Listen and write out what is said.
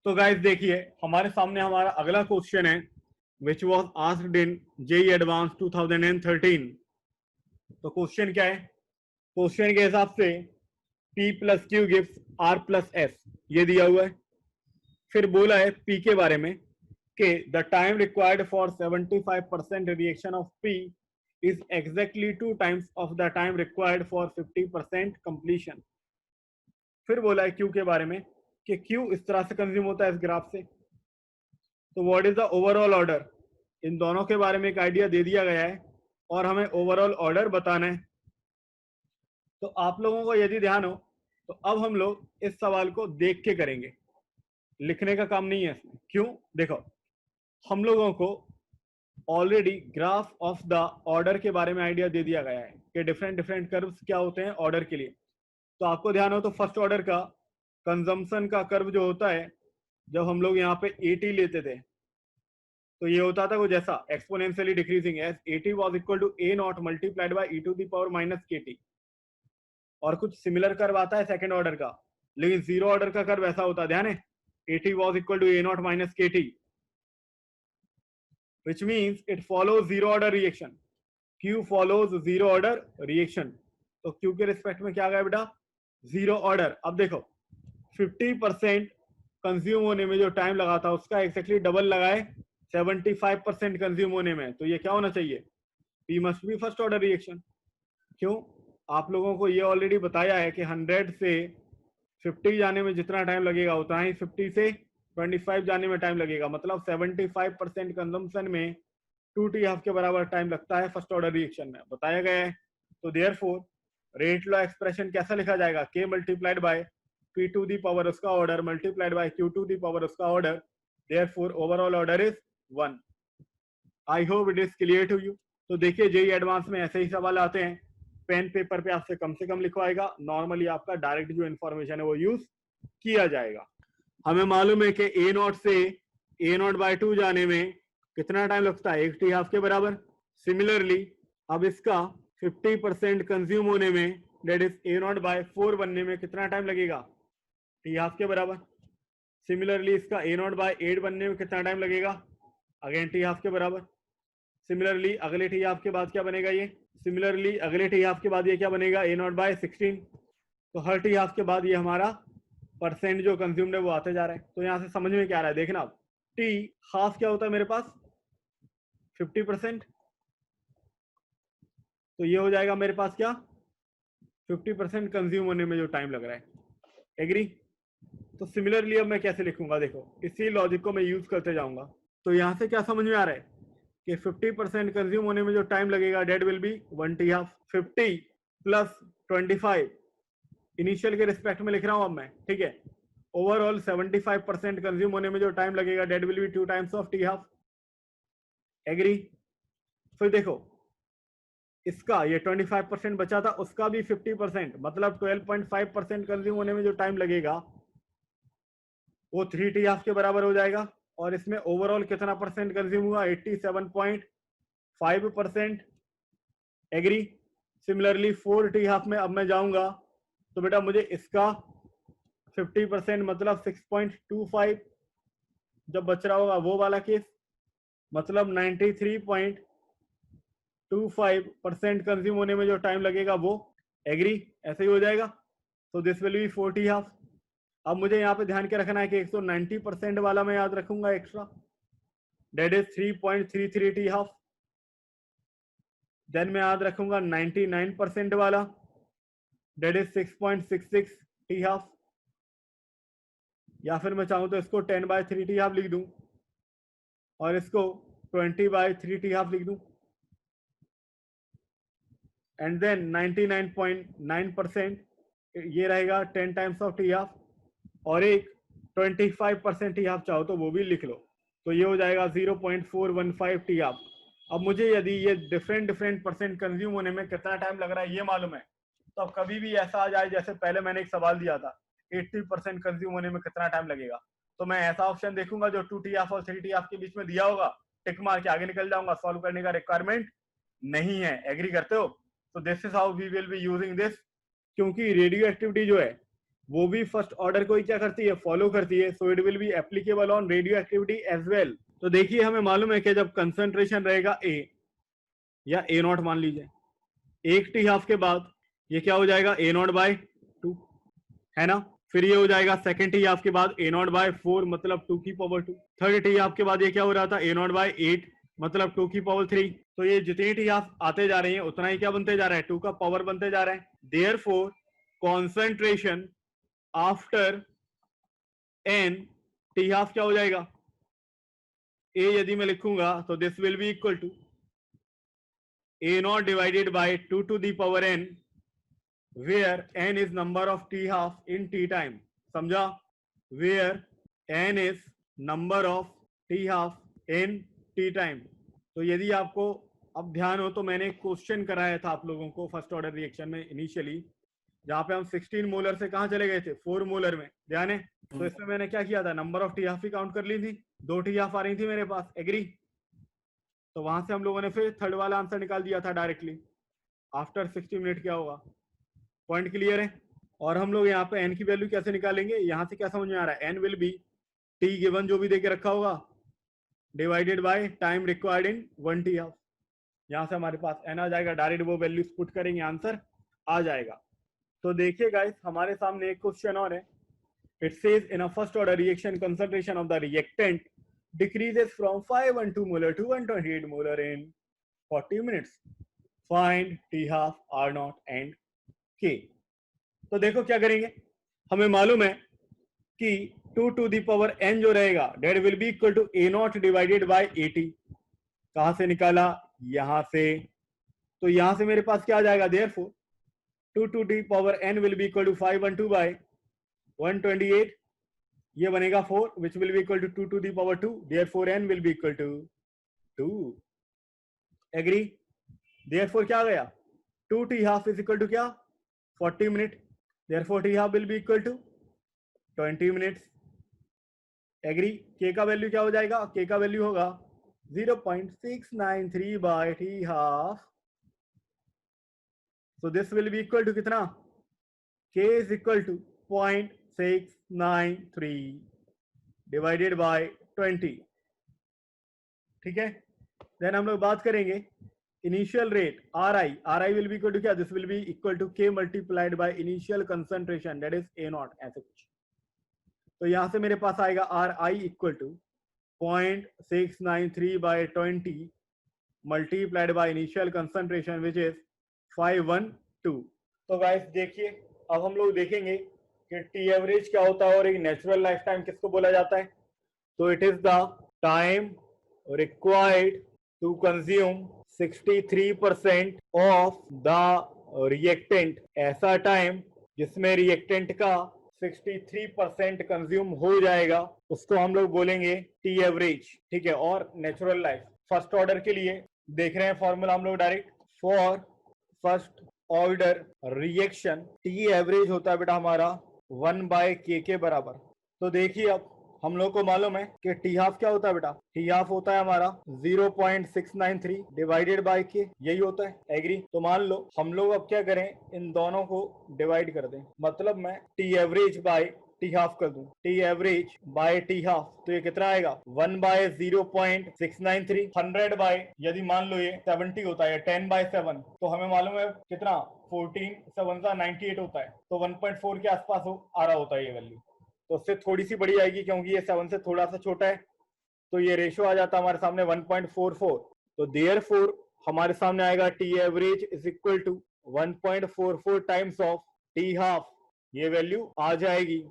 तो गाइस देखिए हमारे सामने हमारा अगला क्वेश्चन है which was asked in JEE advance 2013। तो क्वेश्चन क्या है? क्वेश्चन के हिसाब से P plus Q gives R plus S, ये दिया हुआ है। फिर बोला है P के बारे में कि the time required for 75% reaction of P is exactly 2 times of the time required for 50% completion. फिर बोला है Q के बारे में कि Q इस तरह से कंज्यूम होता है इस ग्राफ से। तो what is the overall order, इन दोनों के बारे में एक आइडिया दे दिया गया है और हमें ओवरऑल ऑर्डर बताना है। तो आप लोगों को यदि ध्यान हो तो अब हम लोग इस सवाल को देख के करेंगे, लिखने का काम नहीं है इसमें। क्यों? देखो, हम लोगों को already graph of the order के बारे में आइडिया दे दिया गया है कि डिफरेंट डिफरेंट कर्व्स क्या होते हैं ऑर्डर के लिए। तो आपको ध्यान हो तो फर्स्ट ऑर्डर का कंजम्पशन का कर्व जो होता है, जब हम लोग यहाँ पे 80 लेते थे तो ये होता था कुछ ऐसा, exponentially decreasing as 80 was equal to a not multiplied by e to the power minus kt। और कुछ सिमिलर कर्व आता है सेकंड ऑर्डर का, लेकिन जीरो ऑर्डर का कर्व ऐसा होता है, ध्यान है, 80 was equal to a not minus kt, which means it follows zero order reaction. Q follows zero order reaction. तो Q के रिस्पेक्ट में क्या गया बेटा? Zero order. अब देखो 50% कंज्यूम होने में जो टाइम लगा था उसका एक्जैक्टली डबल लगाए 75% कंज्यूम होने में, तो ये क्या होना चाहिए? P must be first order reaction. क्यों? आप लोगों को ये ऑलरेडी बताया है कि 100 से 50 जाने में जितना टाइम लगेगा उतना ही 50 से 25 जाने में टाइम लगेगा, मतलब 75% कंजम्पशन में 2t हाफ के बराबर टाइम लगता है फर्स्ट ऑर्डर रिएक्शन में, बताया गया है। तो देयरफॉर रेट लॉ एक्सप्रेशन कैसा लिखा जाएगा? k multiplied by p to the power उसका order multiplied by q to the power उसका order, therefore overall order is 1। I hope it is clear to you. तो देखिए जेई एडवांस में ऐसे ही सवाल आते हैं, पेन पेपर पे आपसे कम से कम लिखवाएगा, नॉर्मली आपका डायरेक्ट जो इन्फॉर्मेशन है वो यूज किया जाएगा। हमें मालूम है कि ए नॉट से ए नॉट बाय 2 जाने में कितना टाइम लगता है? 1 t हाफ के बराबर। सिमिलरली अब इसका 50% कंज्यूम होने में, that is A not by 4 बनने में कितना टाइम लगेगा? t हाफ के बराबर। सिमिलरली इसका ए नॉट बाय 8 बनने में कितना टाइम लगेगा? अगेन t हाफ के बराबर। सिमिलरली अगले t हाफ के बाद क्या बनेगा ये? सिमिलरली अगले t हाफ के बाद ये क्या बनेगा? ए नॉट बाय 16। तो हर t हाफ के बाद ये हमारा परसेंट जो कंज्यूम्ड है वो आते जा रहा है। तो यहाँ से समझ में क्या आ रहा है? देखना, टी हाफ क्या होता है मेरे पास? 50%। तो ये हो जाएगा मेरे पास क्या? 50% कंज्यूम होने में जो टाइम लग रहा है। एग्री? तो सिमिलरली अब मैं कैसे लिखूंगा? देखो इसी लॉजिक को मैं यूज करते जाऊंगा। तो यहाँ से क्या समझ में आ रहा है कि 50% कंज्यूम होने में जो टाइम लगेगा that will be 1 t half. 50 plus 25 initial के रिस्पेक्ट में लिख रहा हूं अब मैं, ठीक है। ओवरऑल 75% कंज्यूम होने में जो टाइम लगेगा that will be 2 times of t half. Agree? फिर देखो इसका ये 25% बचा था, उसका भी 50%, मतलब 12.5% कंज्यूम होने में जो टाइम लगेगा वो 3 t हाफ के बराबर हो जाएगा। और इसमें ओवरऑल कितना परसेंट कंज्यूम हुआ? 87.5%। एग्री? सिमिलरली 4 t हाफ में अब मैं जाऊंगा तो बेटा मुझे इसका 50% मतलब 6.25 जब बच रहा होगा वो वाला केस, मतलब 93.25% कंज्यूम होने में जो टाइम लगेगा वो। एग्री? ऐसे ही हो जाएगा। तो दिस विल बी 40 हाफ। अब मुझे यहाँ पे ध्यान के रखना है कि 190% वाला मैं याद रखूंगा extra, that is 3.33 t half. Then मैं याद रखूंगा 99% वाला, डेट इज 6.66 t हाफ। या फिर मैं चाहूं तो इसको 10/3 t हाफ लिख दूं और इसको 20/3 t हाफ लिख दूं। एंड देन 99.9% ये रहेगा 10 टाइम्स ऑफ t हाफ, और एक 25% t हाफ चाहो तो वो भी लिख लो, तो ये हो जाएगा 0.415 t हाफ। अब मुझे यदि ये डिफरेंट डिफरेंट परसेंट कंज्यूम होने में कितना टाइम लग रहा है ये मालूम है, तो अब कभी भी ऐसा आ जाए जैसे पहले मैंने एक सवाल दिया था 80% कंज्यूम होने में कितना टाइम लगेगा, तो मैं ऐसा ऑप्शन देखूंगा जो 2 t हाफ और 3 t हाफ के बीच में दिया होगा, टिक मार के आगे निकल जाऊंगा, सॉल्व करने का रिक्वायरमेंट नहीं है। एग्री करते हो? तो this is how we will be using this. क्योंकि रेडियो एक्टिविटी जो है वो भी फर्स्ट ऑर्डर को ही क्या करती है, फॉलो करती है. So it will be applicable on radio activity as well. तो देखिए हमें मालूम है कि जब कंसंट्रेशन रहेगा ए या ए नॉट मान लीजिए, एक टी हाफ के बाद ये क्या हो जाएगा, ए नॉट बाय 2, है ना. फिर ये हो जाएगा सेकंड टी हाफ के बाद ए नॉट बाय 4 मतलब 2 की पावर 2. थर्ड टी हाफ के बाद ये क्या हो रहा था, ए नॉट बाय 8 मतलब 2 की पावर 3. तो ये जितनी टी हाफ आते जा रही है उतना ही क्या बनते जा रहा है, 2 का पावर बनते जा रहा है. Therefore concentration after N T half क्या हो जाएगा, ए यदि मैं लिखूंगा तो this will be equal to A not divided by 2 to the power N where n is number of t half in t time. समझा, where n is number of t half in t time. तो यदि आपको अब ध्यान हो तो मैंने एक क्वेश्चन कराया था आप लोगों को फर्स्ट ऑर्डर रिएक्शन में इनिशियली, जहां पे हम 16 मोलर से कहां चले गए थे, 4 मोलर में, ध्यान है. तो इसमें मैंने क्या किया था, number of T half he count कर ली थी, 2 टी हाफ आ रही थी मेरे पास, एग्री. तो वहां से हम लोगों ने फिर थर्ड वाला आंसर निकाल दिया था डायरेक्टली. आफ्टर 60 मिनट क्या होगा, पॉइंट क्लियर है. और हम लोग यहाँ पे एन की वैल्यू कैसे निकालेंगे, यहाँ से क्या समझ में आ रहा है, N will be T given जो भी देके रखा होगा divided by time required in 1 T half. यहाँ से हमारे पास एन आ जाएगा, डायरेक्ट वो वैल्यूज पुट करेंगे, आंसर आ जाएगा. तो देखिए गाइस हमारे सामने एक क्वेश्चन और है. It says in a first order reaction concentration of the reactant decreases from 512 molar to 128 molar in 40 minutes. Find T half, R not and K. तो देखो क्या करेंगे, हमें मालूम है कि 2 टू दी पावर n जो रहेगा that will be equal to A not divided by 80. कहां से निकाला, यहां से. तो यहां से मेरे पास क्या आ जाएगा, therefore 2 to the power n will be equal to 512 by 128. ये बनेगा 4 which will be equal to 2 to the power 2. Therefore n will be equal to 2. Agree. Therefore क्या आ गया, 2 T half is equal to क्या, 40 minute. Therefore T half will be equal to 20 minutes. Agree. K का value क्या हो जाएगा, K का value होगा 0.693 by T half. So this will be equal to कितना, K is equal to 0.693 divided by 20. ठीक है. देन हम लोग बात करेंगे initial rate R I will be equal to क्या, this will be equal to K multiplied by initial concentration that is A naught, ऐसे कुछ. तो यहां से मेरे पास आएगा R I equal to 0.693 by 20 multiplied by initial concentration which is 512. तो गाइस देखिए अब हम लोग देखेंगे कि टी एवरेज क्या होता है और एक नेचुरल लाइफ टाइम किसको बोला जाता है. तो it is the time required to consume 63% of the reactant. ऐसा टाइम जिसमें रिएक्टेंट का 63% कंज्यूम हो जाएगा उसको हम लोग बोलेंगे टी एवरेज. ठीक है. और नेचुरल लाइफ फर्स्ट ऑर्डर के लिए देख रहे हैं फॉर्मूला हम लोग direct. For first order reaction T average होता है बेटा हमारा 1/k के बराबर. तो देखिए अब हम लोग को मालूम है कि टी हाफ क्या होता है बेटा, टी हाफ होता है हमारा 0.693 डिवाइडेड बाय के, यही होता है. एग्री. तो मान लो हम लोग अब क्या करें, इन दोनों को डिवाइड कर दें, मतलब मैं T average by T half कर दूं. T average by T half तो ये कितना आएगा, 1/0.693. 100 बाय यदि मान लो ये 70 होता है, 10/7 तो हमें मालूम है कितना, 14 7 98 होता है. तो 1.4 के आसपास आ रहा होता है ये वैल्यू. तो उससे थोड़ी सी बड़ी आएगी क्योंकि ये 7 से थोड़ा सा छोटा है. तो ये रेशो आ जाता है हमारे सामने 1.44. तो देयरफॉर हमारे सामने आएगा T average is equal to 1.44 times of T half. ये वैल्यू आ जाएगी.